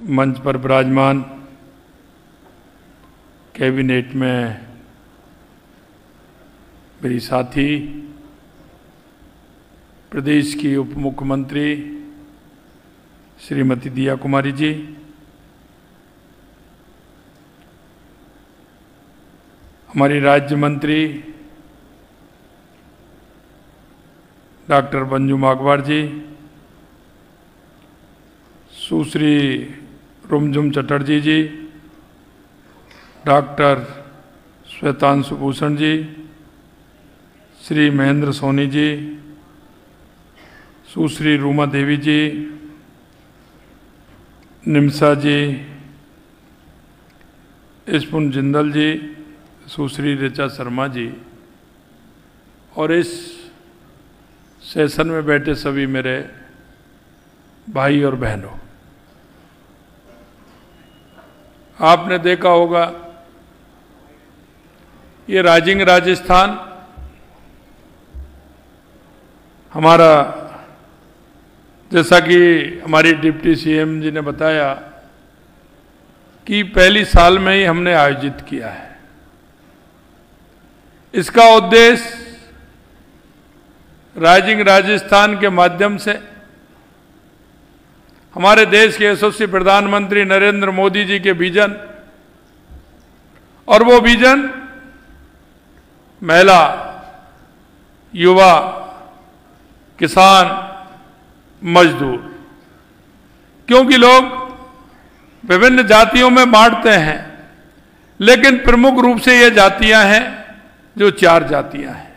मंच पर विराजमान कैबिनेट में मेरी साथी प्रदेश की उप मुख्यमंत्री श्रीमती दिया कुमारी जी, हमारी राज्य मंत्री डॉक्टर मंजू माघवार जी, सुश्री रुमझुम चटर्जी जी, डॉक्टर श्वेतांशु भूषण जी, श्री महेंद्र सोनी जी, सुश्री रूमा देवी जी, निमसा जी, इस्पुन जिंदल जी, सुश्री ऋचा शर्मा जी और इस सेशन में बैठे सभी मेरे भाई और बहनों, आपने देखा होगा ये राजिंग राजस्थान हमारा, जैसा कि हमारी डिप्टी सीएम जी ने बताया कि पहली साल में ही हमने आयोजित किया है। इसका उद्देश्य राइजिंग राजस्थान के माध्यम से हमारे देश के यशस्वी प्रधानमंत्री नरेंद्र मोदी जी के विजन, और वो विजन महिला, युवा, किसान, मजदूर, क्योंकि लोग विभिन्न जातियों में बांटते हैं, लेकिन प्रमुख रूप से ये जातियां हैं जो 4 जातियां हैं: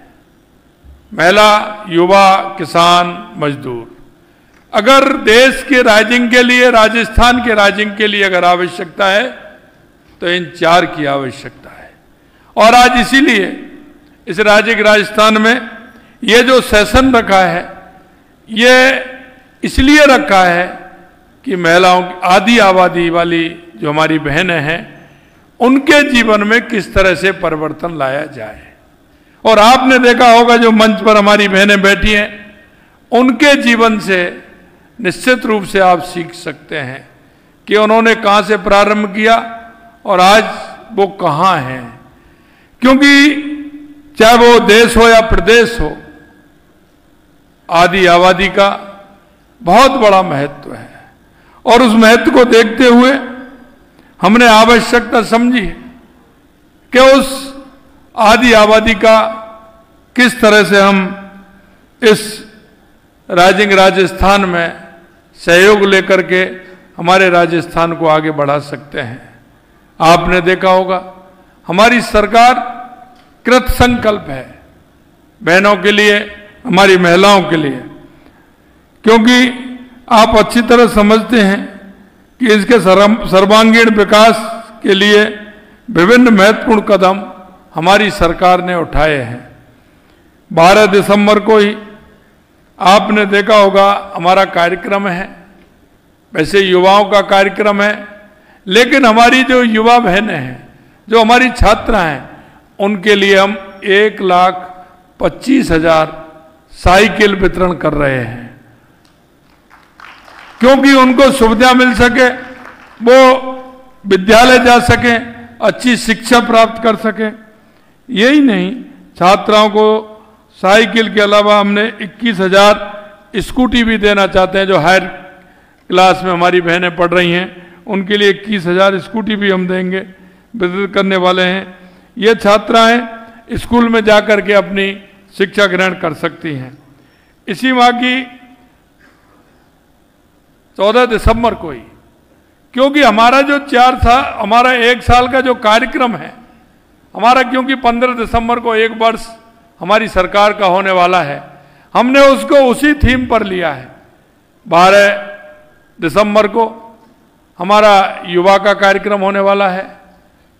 महिला, युवा, किसान, मजदूर। अगर देश के राइजिंग के लिए, राजस्थान के राइजिंग के लिए अगर आवश्यकता है तो इन 4 की आवश्यकता है। और आज इसीलिए इस राजिंग राजस्थान में ये जो सेशन रखा है, ये इसलिए रखा है कि महिलाओं की आधी आबादी वाली जो हमारी बहनें हैं, उनके जीवन में किस तरह से परिवर्तन लाया जाए। और आपने देखा होगा जो मंच पर हमारी बहनें बैठी हैं, उनके जीवन से निश्चित रूप से आप सीख सकते हैं कि उन्होंने कहां से प्रारंभ किया और आज वो कहां हैं। क्योंकि चाहे वो देश हो या प्रदेश हो, आधी आबादी का बहुत बड़ा महत्व है। और उस महत्व को देखते हुए हमने आवश्यकता समझी कि उस आधी आबादी का किस तरह से हम इस राइजिंग राजस्थान में सहयोग लेकर के हमारे राजस्थान को आगे बढ़ा सकते हैं। आपने देखा होगा हमारी सरकार कृत संकल्प है बहनों के लिए, हमारी महिलाओं के लिए, क्योंकि आप अच्छी तरह समझते हैं कि इसके सर्वांगीण विकास के लिए विभिन्न महत्वपूर्ण कदम हमारी सरकार ने उठाए हैं। 12 दिसंबर को ही आपने देखा होगा हमारा कार्यक्रम है, वैसे युवाओं का कार्यक्रम है, लेकिन हमारी जो युवा बहनें हैं, जो हमारी छात्रा हैं, उनके लिए हम 1,25,000 साइकिल वितरण कर रहे हैं, क्योंकि उनको सुविधा मिल सके, वो विद्यालय जा सकें, अच्छी शिक्षा प्राप्त कर सकें। यही नहीं, छात्राओं को साइकिल के अलावा हमने 21,000 स्कूटी भी देना चाहते हैं। जो हायर क्लास में हमारी बहनें पढ़ रही हैं, उनके लिए 21,000 स्कूटी भी हम देंगे, वितरित करने वाले हैं। ये छात्राएं स्कूल में जाकर के अपनी शिक्षा ग्रहण कर सकती हैं। इसी माह की 14 दिसंबर को ही, क्योंकि हमारा जो 1 साल का जो कार्यक्रम है हमारा, क्योंकि 15 दिसंबर को 1 वर्ष हमारी सरकार का होने वाला है, हमने उसको उसी थीम पर लिया है। 12 दिसंबर को हमारा युवा का कार्यक्रम होने वाला है,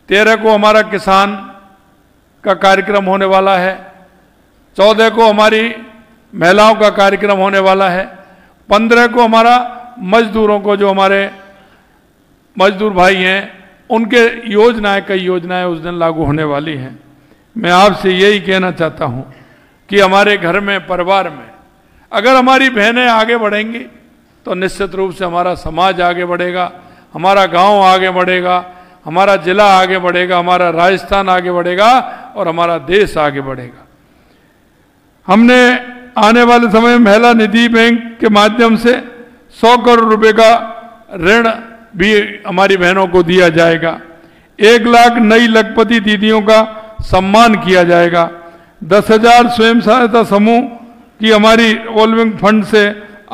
13 को हमारा किसान का कार्यक्रम होने वाला है, 14 को हमारी महिलाओं का कार्यक्रम होने वाला है, 15 को हमारा मजदूरों को, जो हमारे मजदूर भाई हैं, उनके योजनाएं, कई योजनाएं उस दिन लागू होने वाली हैं। मैं आपसे यही कहना चाहता हूं कि हमारे घर में, परिवार में अगर हमारी बहनें आगे बढ़ेंगी तो निश्चित रूप से हमारा समाज आगे बढ़ेगा, हमारा गांव आगे बढ़ेगा, हमारा जिला आगे बढ़ेगा, हमारा राजस्थान आगे बढ़ेगा और हमारा देश आगे बढ़ेगा। हमने आने वाले समय में महिला निधि बैंक के माध्यम से 100 करोड़ रुपए का ऋण भी हमारी बहनों को दिया जाएगा। 1 लाख नई लखपति दीदियों का सम्मान किया जाएगा। 10,000 स्वयं सहायता समूह की हमारी रिवॉल्विंग फंड से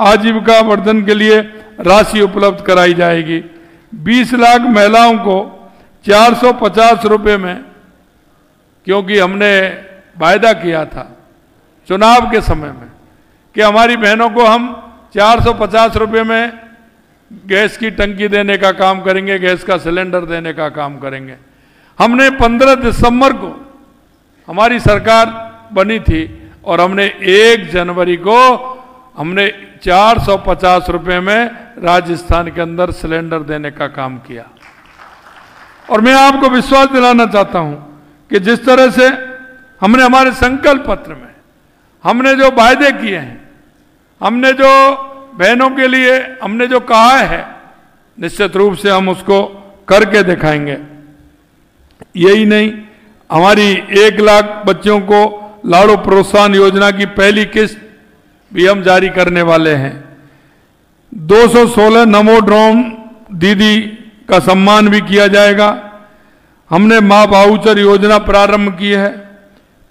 आजीविका वर्धन के लिए राशि उपलब्ध कराई जाएगी। 20 लाख महिलाओं को 450 रुपये में, क्योंकि हमने वायदा किया था चुनाव के समय में कि हमारी बहनों को हम 450 रुपये में गैस की टंकी देने का काम करेंगे, गैस का सिलेंडर देने का काम करेंगे। हमने 15 दिसंबर को हमारी सरकार बनी थी और हमने 1 जनवरी को हमने 450 रुपये में राजस्थान के अंदर सिलेंडर देने का काम किया। और मैं आपको विश्वास दिलाना चाहता हूं कि जिस तरह से हमने हमारे संकल्प पत्र में हमने जो वायदे किए हैं, हमने जो बहनों के लिए हमने जो कहा है, निश्चित रूप से हम उसको करके दिखाएंगे। यही नहीं, हमारी 1 लाख बच्चों को लाड़ो प्रोत्साहन योजना की पहली किस्त भी हम जारी करने वाले हैं। 216 नमो ड्रोन दीदी का सम्मान भी किया जाएगा। हमने मां वाउचर योजना प्रारंभ की है।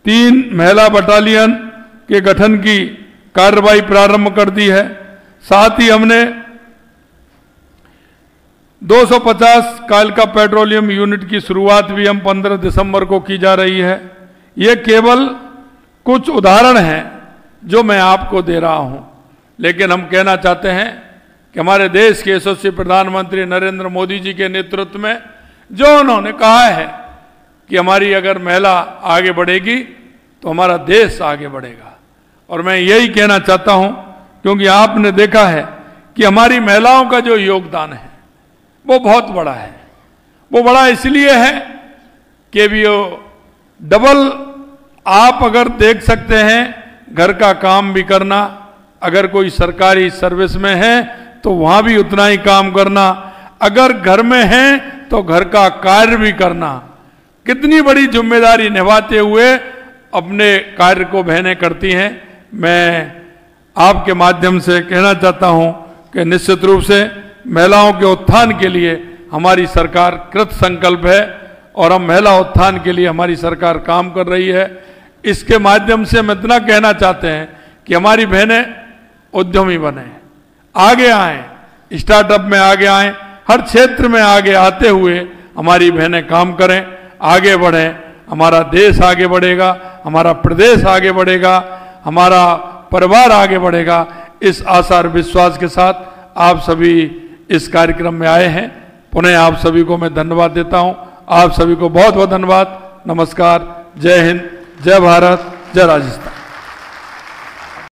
3 महिला बटालियन के गठन की कार्रवाई प्रारंभ कर दी है। साथ ही हमने 250 कालिका पेट्रोलियम यूनिट की शुरुआत भी हम 15 दिसंबर को की जा रही है। ये केवल कुछ उदाहरण हैं जो मैं आपको दे रहा हूं, लेकिन हम कहना चाहते हैं कि हमारे देश के यशस्वी प्रधानमंत्री नरेंद्र मोदी जी के नेतृत्व में जो उन्होंने कहा है कि हमारी अगर महिला आगे बढ़ेगी तो हमारा देश आगे बढ़ेगा। और मैं यही कहना चाहता हूं, क्योंकि आपने देखा है कि हमारी महिलाओं का जो योगदान है वो बहुत बड़ा है। वो बड़ा इसलिए है कि भी डबल, आप अगर देख सकते हैं, घर का काम भी करना, अगर कोई सरकारी सर्विस में है तो वहां भी उतना ही काम करना, अगर घर में है तो घर का कार्य भी करना, कितनी बड़ी जिम्मेदारी निभाते हुए अपने कार्य को बहनें करती हैं। मैं आपके माध्यम से कहना चाहता हूं कि निश्चित रूप से महिलाओं के उत्थान के लिए हमारी सरकार कृत संकल्प है और हम महिला उत्थान के लिए हमारी सरकार काम कर रही है। इसके माध्यम से हम इतना कहना चाहते हैं कि हमारी बहनें उद्यमी बने, आगे आएं, स्टार्टअप में आगे आएं, हर क्षेत्र में आगे आते हुए हमारी बहनें काम करें, आगे बढ़ें। हमारा देश आगे बढ़ेगा, हमारा प्रदेश आगे बढ़ेगा, हमारा परिवार आगे बढ़ेगा। इस आशा और विश्वास के साथ आप सभी इस कार्यक्रम में आए हैं। पुनः आप सभी को मैं धन्यवाद देता हूं। आप सभी को बहुत बहुत धन्यवाद। नमस्कार। जय हिंद, जय भारत, जय राजस्थान।